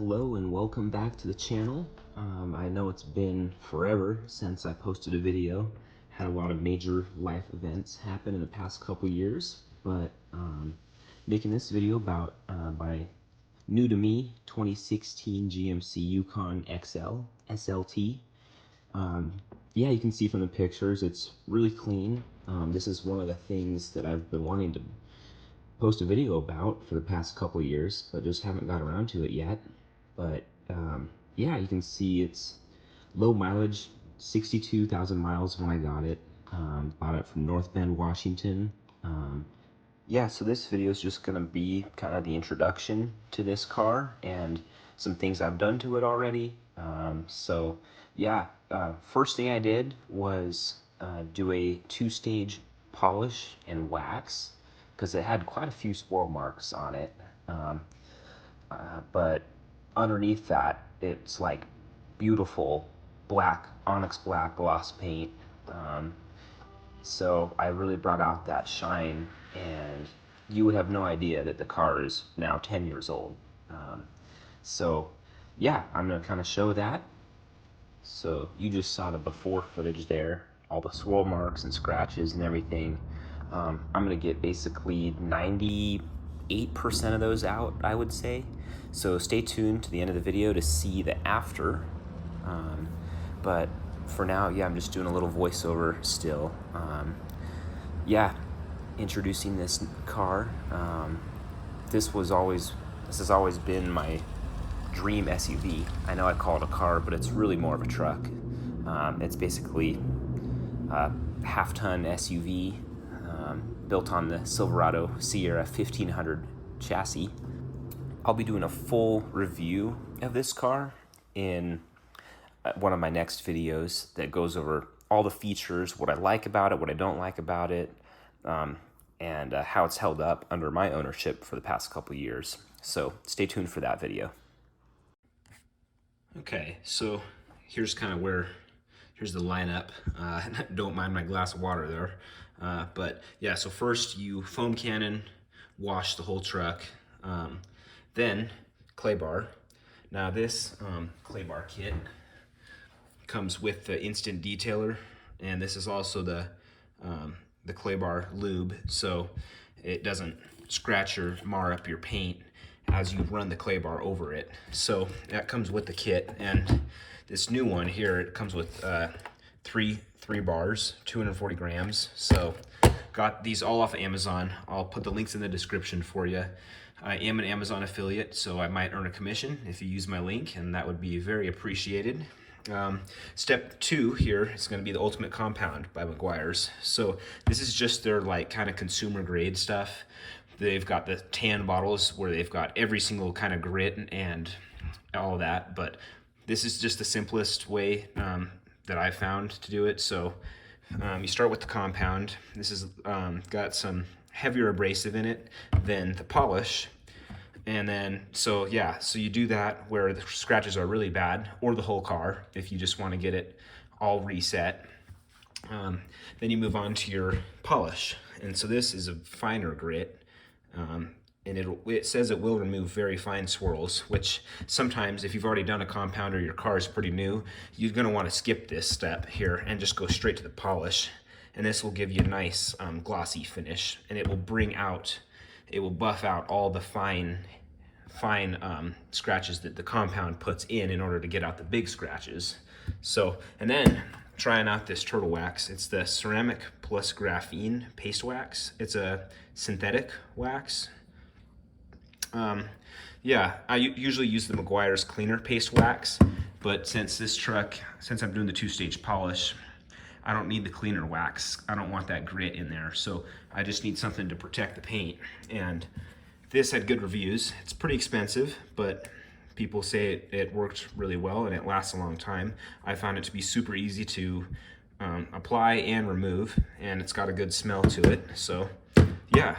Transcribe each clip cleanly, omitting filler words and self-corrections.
Hello and welcome back to the channel. I know it's been forever since I posted a video. Had a lot of major life events happen in the past couple years, but making this video about my new to me 2016 GMC Yukon XL SLT. Yeah, you can see from the pictures it's really clean. This is one of the things that I've been wanting to post a video about for the past couple years, but just haven't got around to it yet. But yeah, you can see it's low mileage, 62,000 miles when I got it. Bought it from North Bend, Washington. Yeah, so this video is just gonna be kind of the introduction to this car and some things I've done to it already. So yeah, first thing I did was do a two-stage polish and wax, because it had quite a few swirl marks on it. But underneath that, it's like beautiful black, onyx black gloss paint. So I really brought out that shine, and you would have no idea that the car is now 10 years old. So yeah, I'm gonna kind of show that. So you just saw the before footage there, all the swirl marks and scratches and everything. I'm gonna get basically 98% of those out, I would say. So stay tuned to the end of the video to see the after. But for now, yeah, I'm just doing a little voiceover still. Yeah, introducing this car. This has always been my dream SUV. I know I call it a car, but it's really more of a truck. It's basically a half-ton SUV built on the Silverado Sierra 1500 chassis. I'll be doing a full review of this car in one of my next videos that goes over all the features, what I like about it, what I don't like about it, and how it's held up under my ownership for the past couple years. So stay tuned for that video. Okay, so here's kind of here's the lineup. Don't mind my glass of water there. But yeah, so first you foam cannon, wash the whole truck, then clay bar. Now this clay bar kit comes with the instant detailer, and this is also the clay bar lube, so it doesn't scratch or mar up your paint as you run the clay bar over it. So that comes with the kit, and this new one here, it comes with three bars, 240 grams. So got these all off of Amazon. I'll put the links in the description for you. I am an Amazon affiliate, so I might earn a commission if you use my link, and that would be very appreciated. Step 2 here is going to be the Ultimate Compound by Meguiar's. So this is just their like kind of consumer grade stuff. They've got the tan bottles where they've got every single kind of grit and all that, but this is just the simplest way that I found to do it. So you start with the compound. This has got some heavier abrasive in it than the polish. And then, so yeah, so you do that where the scratches are really bad, or the whole car if you just want to get it all reset. Then you move on to your polish. And so this is a finer grit. And it says it will remove very fine swirls, which sometimes if you've already done a compound or your car is pretty new, you're going to want to skip this step here and just go straight to the polish. And this will give you a nice glossy finish, and it will buff out all the fine scratches that the compound puts in order to get out the big scratches. So, and then trying out this turtle wax. It's the ceramic plus graphene paste wax. It's a synthetic wax. Yeah, I usually use the Meguiar's cleaner paste wax, but since I'm doing the two-stage polish, I don't need the cleaner wax. I don't want that grit in there, so I just need something to protect the paint. And this had good reviews. It's pretty expensive, but people say it worked really well and it lasts a long time. I found it to be super easy to apply and remove, and it's got a good smell to it. So yeah,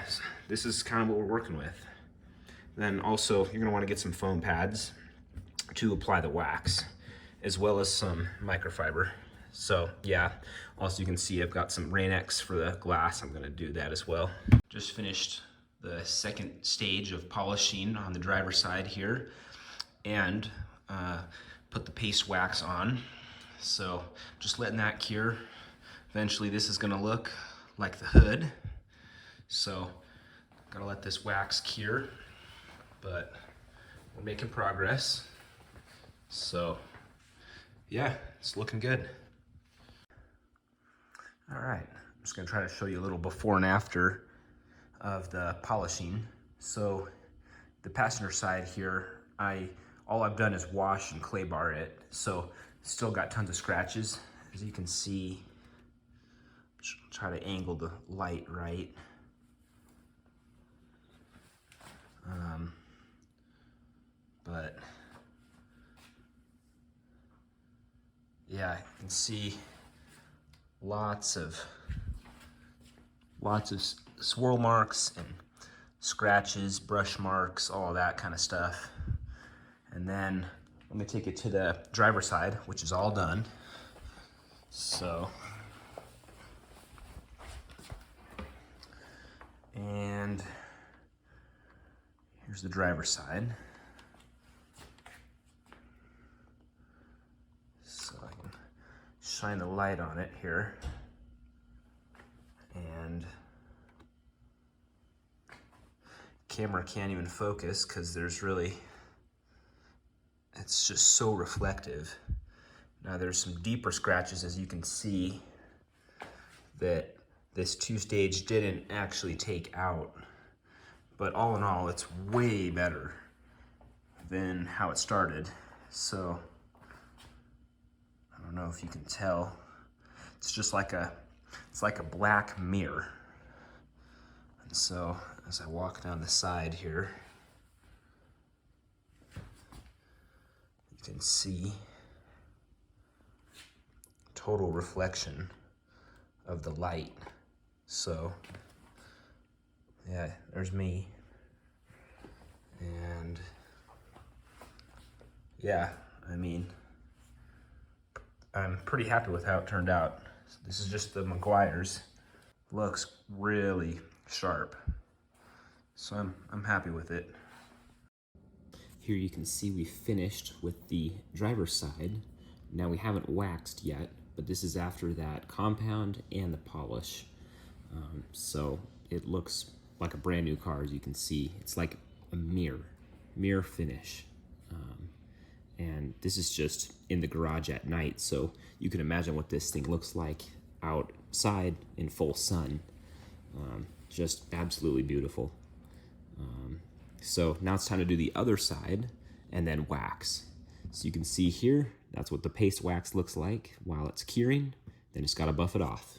this is kind of what we're working with. Then also you're gonna want to get some foam pads to apply the wax, as well as some microfiber. So yeah, also you can see I've got some Rain-X for the glass. I'm gonna do that as well. Just finished the second stage of polishing on the driver's side here. and put the paste wax on. So just letting that cure. Eventually this is gonna look like the hood. So gotta let this wax cure, but we're making progress. So yeah, it's looking good. All right, I'm just gonna try to show you a little before and after of the polishing. So the passenger side here, all I've done is wash and clay bar it. So still got tons of scratches. As you can see, try to angle the light right. But yeah, you can see lots of swirl marks and scratches, brush marks, all that kind of stuff. And then let me take it to the driver's side, which is all done. So, and here's the driver's side. So I can shine the light on it here. And camera can't even focus because it's just so reflective. Now there's some deeper scratches, as you can see, that this two-stage didn't actually take out. But all in all, it's way better than how it started. So I don't know if you can tell. It's just like it's like a black mirror. And so as I walk down the side here, you can see total reflection of the light. So yeah, there's me. And yeah, I mean, I'm pretty happy with how it turned out. This is just the Meguiar's. Looks really sharp. So I'm happy with it. Here you can see we finished with the driver's side. Now we haven't waxed yet, but this is after that compound and the polish. So it looks like a brand new car, as you can see. It's like a mirror finish. And this is just in the garage at night, so you can imagine what this thing looks like outside in full sun. Just absolutely beautiful. So now it's time to do the other side and then wax. So you can see here, that's what the paste wax looks like while it's curing. Then it's got to buff it off.